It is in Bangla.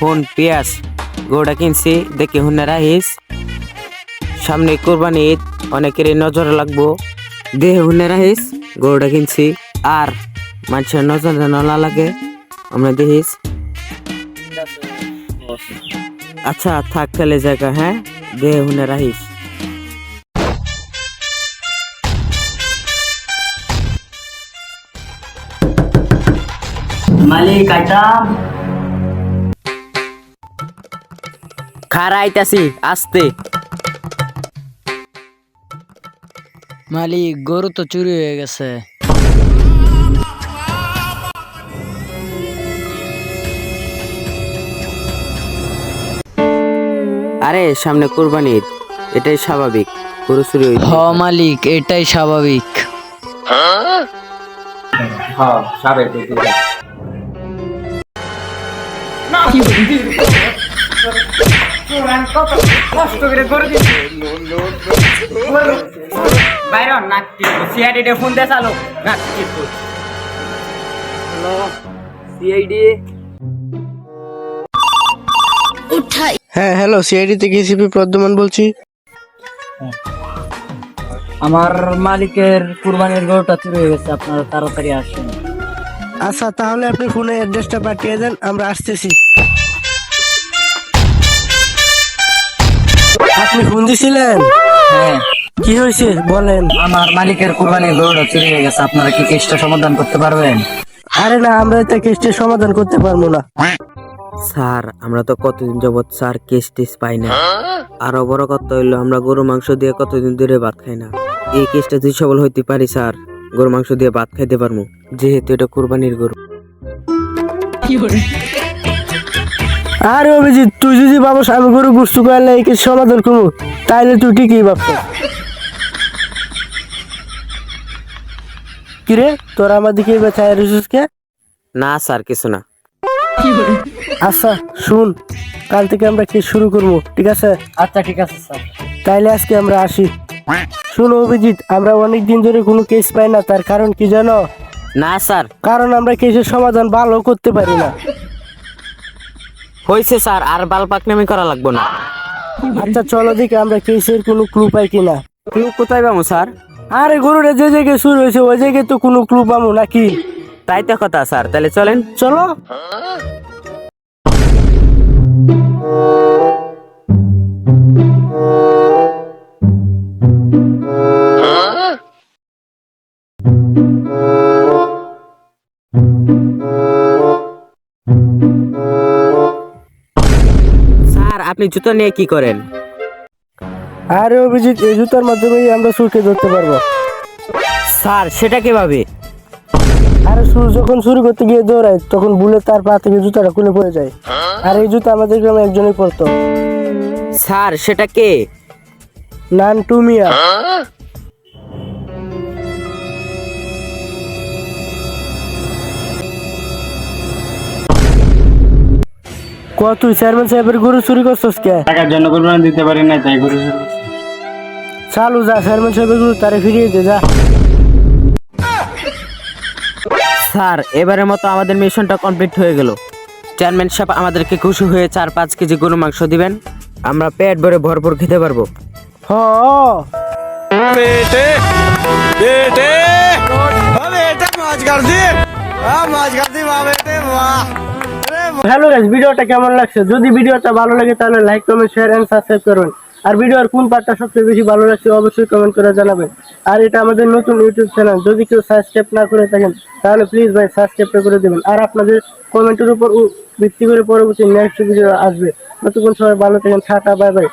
হুন পিয়াস গরুটা কিনছি দেখে হুনে রাহিস সামনে কোরবানি ঈদ অনেকের নজর লাগবো দেহে হুনে রাহিস গরুটা কিনছি আর মানুষের নজর যেন না লাগে আমরা দেখিস আচ্ছা থাক খেলে জায়গা হ্যাঁ দেহে হুনে রাহিস মালিক আইতাম। খারাইতাছি আস্তে মালিক গরু তো চুরি হয়ে গেছে। আরে সামনে কোরবানি ঈদ এটাই স্বাভাবিক গরু চুরি হইতে হ মালিক এটাই স্বাভাবিক। হ্যাঁ হ্যালো, সিআইডি থেকে এসিপি প্রদ্যুমান বলছি। আমার মালিকের কুরবানির গরুটা চুরি হয়ে গেছে, আপনারা তাড়াতাড়ি আসেন। আচ্ছা তাহলে আপনি ফোনে অ্যাড্রেসটা পাঠিয়ে দেন, আমরা আসতেছি। আপনি ফোন দিছিলেন? হ্যাঁ, কি হয়েছে বলেন। আমার মালিকের কুরবানির গরুটা চুরি হয়ে গেছে, আপনারা কি কেসটা সমাধান করতে পারবেন? আরে না, আমরা এটা কেসটা সমাধান করতে পারবো না। স্যার আমরা তো কতদিন যাবত স্যার কেস টেস পাই না আরো বড় কথা হইলো আমরা গরু মাংস দিয়ে কতদিন ধরে ভাত খাই না এই কেসটা যদি সফল হইতে পারি স্যার গরু মাংস দিয়ে ভাত খাইতে পারবো যেহেতু এটা কুরবানির গরু আরে অভিজিৎ, তুই যদি ভাবস আমি গরু গুস্তু করলে এই কেস সমাধান করবো, তাইলে তুই ঠিকই ভাবছ। কিরে তোর আমার দিকে এবার ছায়া রেছিস কে? না স্যার কিছু না আচ্ছা শুন, কাল থেকে আমরা কেস শুরু করবো, ঠিক আছে? আচ্ছা ঠিক আছে স্যার। তাইলে আজকে আমরা আসি। শুনো অভিজিৎ, আমরা অনেক দিন ধরে কোনো কেস পাই না, তার কারণ কি জানো? না স্যার কারণ আমরা কেসের সমাধান ভালো করতে পারি না। হয়েছে স্যার আর বাল পাকনামি করা লাগবো না আচ্ছা চলো দেখি আমরা কেসের কোনো ক্লু পাই কিনা। ক্লু কোথায় পাবো স্যার আরে গরুটা যে জায়গায় শুরু হয়েছে ওই জায়গায় তো কোনো ক্লু পাবো নাকি? তাই তো কথা স্যার তাহলে চলেন চলো। স্যার আপনি জুতো নিয়ে কি করেন আরে অভিজিৎ, এই জুতার মাধ্যমেই আমরা সুরকে ধরতে পারবো। স্যার সেটা কিভাবে আরে সুর যখন শুরু করতে গিয়ে দৌড়ায় তখন ভুলে তার পা থেকে জুতাটা খুলে পড়ে যায়, আর এই জুতা আমাদের গ্রামে একজনই পরতো। স্যার সেটা কে নান্টু মিয়া। তুই চেয়ারম্যান সাহেবের গরু চুরি করছস কে? টাকার জন্য কুরবানি দিতে পারি না তাই গরু চুরি করছি। চালু যা, চেয়ারম্যান সাহেবের গরু তারে ফিরিয়ে দে যা। স্যার এবারের মতো আমাদের মিশনটা কমপ্লিট হয়ে গেল চেয়ারম্যান সাহেব আমাদেরকে খুশি হয়ে 4-5 কেজি গরু মাংস দিবেন আমরা পেট ভরে ভরপুর খেতে পারবো হ बेटे बेटे हाँ बेटे मौज कर दी हाँ मौज कर दी वाह बेटे वाह হ্যালো গাইস, ভিডিওটা কেমন লাগছে? যদি ভিডিওটা ভালো লাগে তাহলে like comment share and subscribe করুন। আর ভিডিওর কোন পার্টটা সবচেয়ে বেশি ভালো লাগছে অবশ্যই কমেন্ট করে জানাবেন। আর এটা আমাদের নতুন ইউটিউব চ্যানেল, যদি কেউ সাবস্ক্রাইব না করে থাকেন তাহলে প্লিজ ভাই সাবস্ক্রাইবটা করে দেবেন। আর আপনাদের কমেন্টের উপর ভিত্তি করে পরবর্তী নেক্সট ভিডিও আসবে। ততক্ষণ সবাই ভালো থাকেন, টাটা বাই বাই।